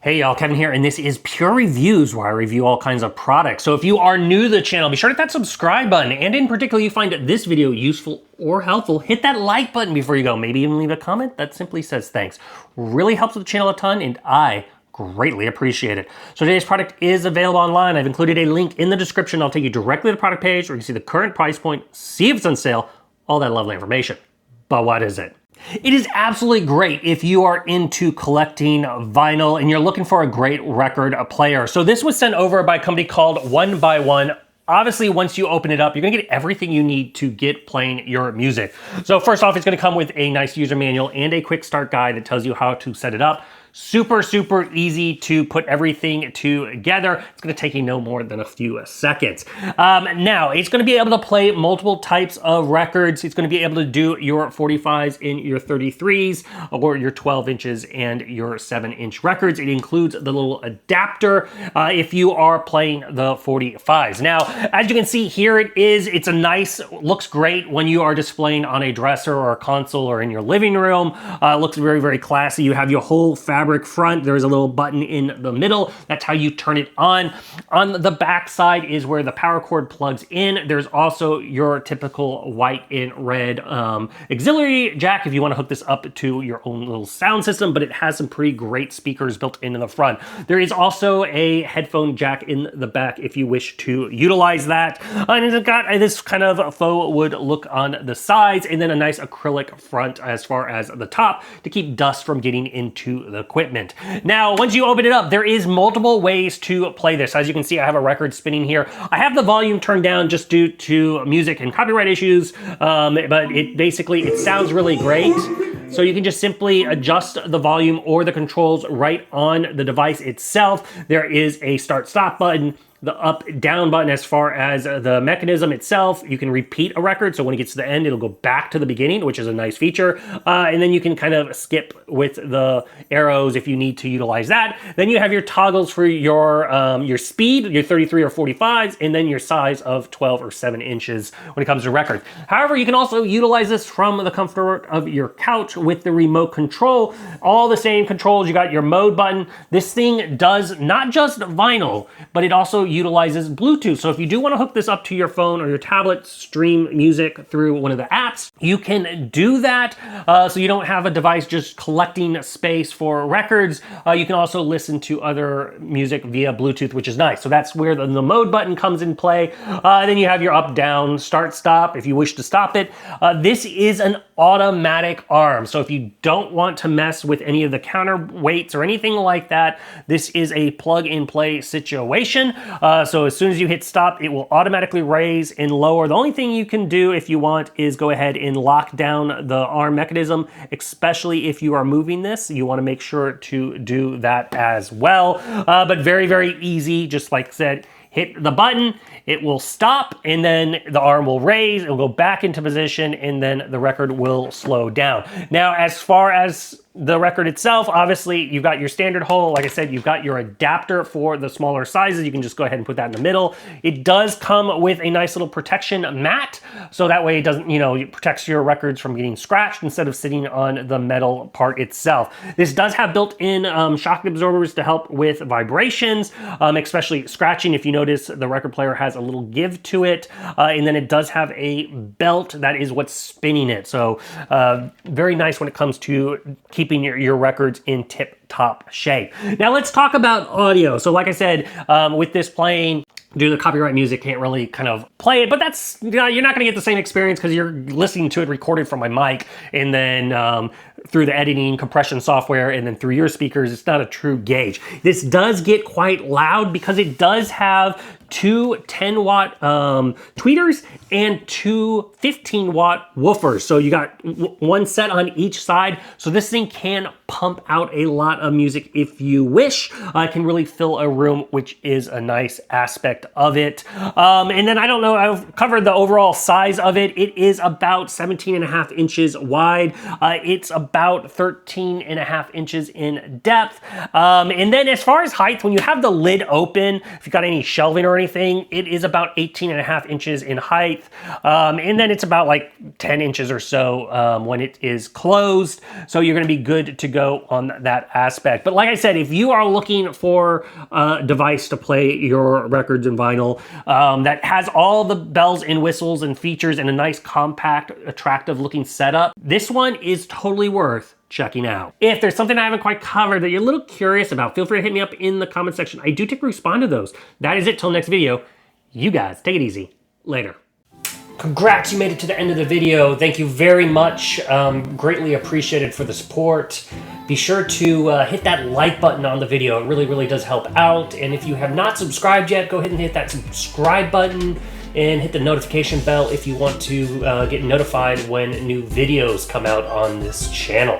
Hey y'all, Kevin here, and this is Pure Reviews, where I review all kinds of products. So if you are new to the channel, be sure to hit that subscribe button, and in particular you find this video useful or helpful, hit that like button before you go. Maybe even leave a comment that simply says thanks. Really helps the channel a ton, and I greatly appreciate it. So today's product is available online. I've included a link in the description. I'll take you directly to the product page where you can see the current price point, see if it's on sale, all that lovely information. But what is it? It is absolutely great if you are into collecting vinyl and you're looking for a great record player. So this was sent over by a company called One by One. Obviously, once you open it up, you're gonna get everything you need to get playing your music. So first off, it's gonna come with a nice user manual and a quick start guide that tells you how to set it up. Super, super easy to put everything together. It's gonna take you no more than a few seconds. Now, it's gonna be able to play multiple types of records. It's gonna be able to do your 45s and your 33s, or your 12 inches and your 7-inch records. It includes the little adapter if you are playing the 45s. Now, as you can see here, it's a nice, looks great when you are displaying on a dresser or a console or in your living room. It looks very, very classy. You have your whole fabric front. There's a little button in the middle. That's how you turn it on. On the back side is where the power cord plugs in. There's also your typical white and red auxiliary jack if you want to hook this up to your own little sound system, but it has some pretty great speakers built in the front. There is also a headphone jack in the back if you wish to utilize that. And it's got this kind of faux wood look on the sides, and then a nice acrylic front as far as the top to keep dust from getting into the equipment. Now, once you open it up, there is multiple ways to play this. As you can see, I have a record spinning here. I have the volume turned down just due to music and copyright issues, but it sounds really great. So you can just simply adjust the volume or the controls right on the device itself. There is a start-stop button, the up-down button as far as the mechanism itself. You can repeat a record, so when it gets to the end, it'll go back to the beginning, which is a nice feature. And then you can kind of skip with the arrows if you need to utilize that. Then you have your toggles for your speed, your 33 or 45s, and then your size of 12 or 7 inches when it comes to records. However, you can also utilize this from the comfort of your couch with the remote control. All the same controls. You got your mode button. This thing does not just vinyl, but it also utilizes Bluetooth. So if you do want to hook this up to your phone or your tablet, stream music through one of the apps, you can do that. So you don't have a device just collecting space for records. You can also listen to other music via Bluetooth, which is nice. So that's where the mode button comes in play. Then you have your up, down, start, stop if you wish to stop it. This is an automatic arm. So if you don't want to mess with any of the counterweights or anything like that, this is a plug and play situation. So as soon as you hit stop, it will automatically raise and lower. The only thing you can do if you want is go ahead and lock down the arm mechanism, especially if you are moving this. You want to make sure to do that as well. But very, very easy, just like I said. Hit the button, it will stop, and then the arm will raise, it will go back into position, and then the record will slow down. Now, as far as the record itself, obviously you've got your standard hole. Like I said, you've got your adapter for the smaller sizes. You can just go ahead and put that in the middle. It does come with a nice little protection mat, so that way it doesn't, it protects your records from getting scratched instead of sitting on the metal part itself. This does have built-in shock absorbers to help with vibrations, especially scratching. If you notice, the record player has a little give to it, and then it does have a belt that is what's spinning it. So very nice when it comes to keeping your records in tip-top shape. Now let's talk about audio. So like I said, with this playing, due to the copyright music, can't really kind of play it, but that's, you're not gonna get the same experience because you're listening to it recorded from my mic, and then through the editing compression software, and then through your speakers. It's not a true gauge. This does get quite loud because it does have two 10-watt tweeters and two 15-watt woofers. So you got one set on each side. So this thing can pump out a lot of music if you wish. It can really fill a room, which is a nice aspect of it. And then I don't know, I've covered the overall size of it. It is about 17.5 inches wide. It's about 13.5 inches in depth. And then as far as height, when you have the lid open, if you've got any shelving or anything. It is about 18.5 inches in height. And then it's about like 10 inches or so when it is closed. So you're gonna be good to go on that aspect. But like I said, if you are looking for a device to play your records and vinyl that has all the bells and whistles and features and a nice compact, attractive looking setup, this one is totally worth checking out. If there's something I haven't quite covered that you're a little curious about, feel free to hit me up in the comment section. I do take respond to those. That is it till next video. You guys, take it easy. Later. Congrats, you made it to the end of the video. Thank you very much. Greatly appreciated for the support. Be sure to hit that like button on the video. It really, really does help out. And if you have not subscribed yet, go ahead and hit that subscribe button and hit the notification bell if you want to get notified when new videos come out on this channel.